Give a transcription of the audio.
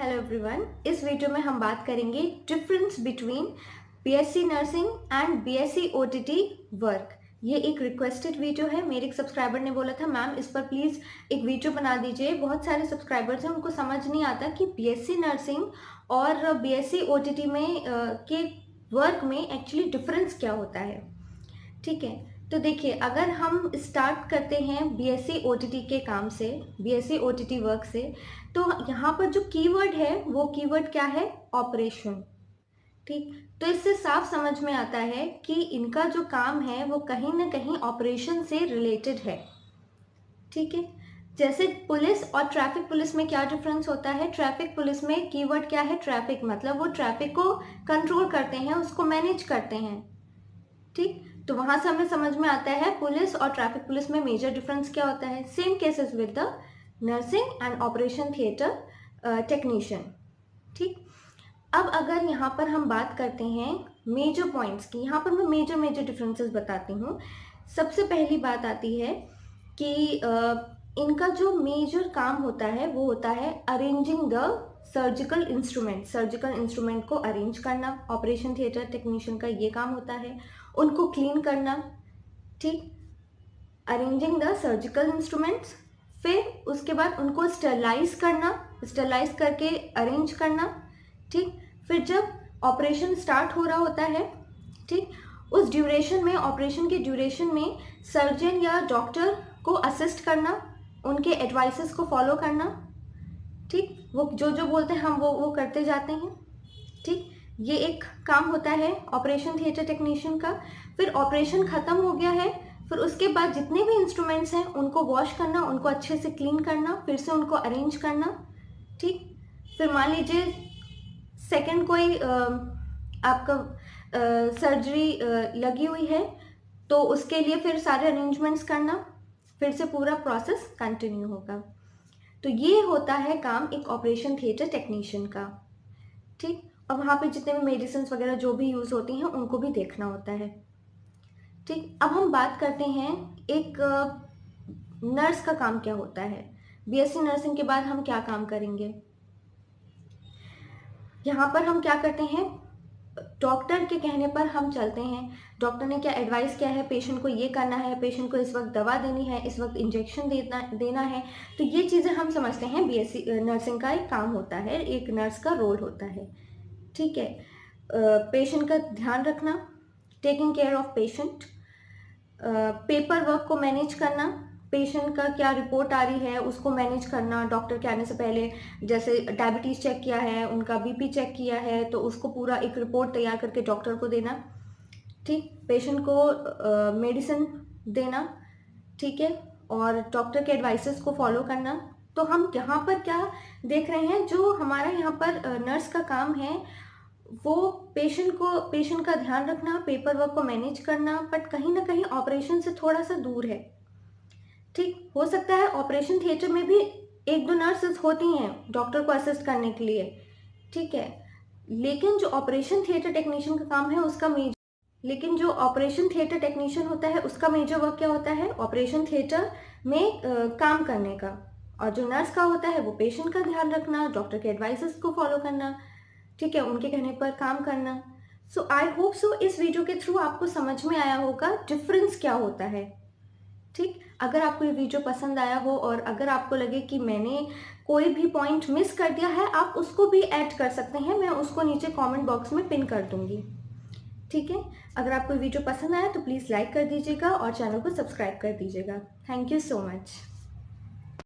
Hello everyone, इस video में हम बात करेंगे difference between BSc nursing and BSc OTT work. ये एक रिक्वेस्टेड वीडियो है। मेरे एक सब्सक्राइबर ने बोला था मैम इस पर प्लीज़ एक वीडियो बना दीजिए। बहुत सारे सब्सक्राइबर्स हैं, उनको समझ नहीं आता कि बीएससी नर्सिंग और बीएससी ओटीटी में के वर्क में एक्चुअली डिफरेंस क्या होता है। ठीक है, तो देखिए, अगर हम स्टार्ट करते हैं बीएससी ओटीटी के काम से, बीएससी ओटीटी वर्क से, तो यहाँ पर जो कीवर्ड है वो कीवर्ड क्या है? ऑपरेशन। ठीक, तो इससे साफ समझ में आता है कि इनका जो काम है वो कहीं ना कहीं ऑपरेशन से रिलेटेड है। ठीक है, जैसे पुलिस और ट्रैफिक पुलिस में क्या डिफरेंस होता है? ट्रैफिक पुलिस में कीवर्ड क्या है? ट्रैफिक, मतलब वो ट्रैफिक को कंट्रोल करते हैं, उसको मैनेज करते हैं। ठीक, तो वहां से हमें समझ में आता है पुलिस और ट्रैफिक पुलिस में मेजर डिफरेंस क्या होता है। Same cases with the nursing and operation theatre technician. ठीक, अब अगर यहाँ पर हम बात करते हैं मेजर पॉइंट्स की, यहाँ पर मैं मेजर डिफरेंसेस बताती हूँ। सबसे पहली बात आती है कि इनका जो मेजर काम होता है वो होता है अरेंजिंग द सर्जिकल इंस्ट्रूमेंट को अरेंज करना। ऑपरेशन थिएटर टेक्नीशियन का ये काम होता है, उनको क्लीन करना। ठीक, अरेंजिंग द सर्जिकल इंस्ट्रूमेंट्स, फिर उसके बाद उनको स्टरलाइज करना, स्टरलाइज करके अरेंज करना। ठीक, फिर जब ऑपरेशन स्टार्ट हो रहा होता है, ठीक, उस ड्यूरेशन में, ऑपरेशन के ड्यूरेशन में सर्जन या डॉक्टर को असिस्ट करना, उनके एडवाइसेस को फॉलो करना। ठीक, वो जो जो बोलते हैं हम वो करते जाते हैं। ठीक, ये एक काम होता है ऑपरेशन थिएटर टेक्नीशियन का। फिर ऑपरेशन खत्म हो गया है, फिर उसके बाद जितने भी इंस्ट्रूमेंट्स हैं उनको वॉश करना, उनको अच्छे से क्लीन करना, फिर से उनको अरेंज करना। ठीक, फिर मान लीजिए सेकंड कोई आपका सर्जरी लगी हुई है, तो उसके लिए फिर सारे अरेंजमेंट्स करना, फिर से पूरा प्रोसेस कंटिन्यू होगा। तो ये होता है काम एक ऑपरेशन थिएटर टेक्नीशियन का। ठीक, और वहाँ पे जितने भी मेडिसिन वगैरह जो भी यूज़ होती हैं उनको भी देखना होता है। ठीक, अब हम बात करते हैं एक नर्स का काम क्या होता है। बीएससी नर्सिंग के बाद हम क्या काम करेंगे? यहाँ पर हम क्या करते हैं, डॉक्टर के कहने पर हम चलते हैं। डॉक्टर ने क्या एडवाइस किया है, पेशेंट को ये करना है, पेशेंट को इस वक्त दवा देनी है, इस वक्त इंजेक्शन देना है, तो ये चीज़ें हम समझते हैं बीएससी नर्सिंग का एक काम होता है, एक नर्स का रोल होता है। ठीक है, पेशेंट का ध्यान रखना, taking care of patient, paper work को मैनेज करना, पेशेंट का क्या रिपोर्ट आ रही है उसको मैनेज करना। डॉक्टर के आने से पहले जैसे डायबिटीज़ चेक किया है, उनका बीपी चेक किया है, तो उसको पूरा एक रिपोर्ट तैयार करके डॉक्टर को देना। ठीक, पेशेंट को मेडिसिन देना। ठीक है, और डॉक्टर के एडवाइसेस को फॉलो करना। तो हम यहाँ पर क्या देख रहे हैं, जो हमारा यहाँ पर नर्स का काम है वो पेशेंट का ध्यान रखना, पेपर वर्क को मैनेज करना, बट कहीं ना कहीं ऑपरेशन से थोड़ा सा दूर है। ठीक, हो सकता है ऑपरेशन थिएटर में भी एक दो नर्सेस होती हैं डॉक्टर को असिस्ट करने के लिए। ठीक है, लेकिन जो ऑपरेशन थिएटर टेक्नीशियन का काम है उसका मेजर लेकिन जो ऑपरेशन थिएटर टेक्नीशियन होता है उसका मेजर वर्क क्या होता है? ऑपरेशन थिएटर में काम करने का। और जो नर्स का होता है वो पेशेंट का ध्यान रखना, डॉक्टर के एडवाइसेस को फॉलो करना। ठीक है, उनके कहने पर काम करना। सो आई होप सो इस वीडियो के थ्रू आपको समझ में आया होगा डिफरेंस क्या होता है। ठीक, अगर आपको ये वीडियो पसंद आया हो और अगर आपको लगे कि मैंने कोई भी पॉइंट मिस कर दिया है, आप उसको भी ऐड कर सकते हैं, मैं उसको नीचे कमेंट बॉक्स में पिन कर दूंगी। ठीक है, अगर आपको वीडियो पसंद आया तो प्लीज़ लाइक कर दीजिएगा और चैनल को सब्सक्राइब कर दीजिएगा। Thank you so much.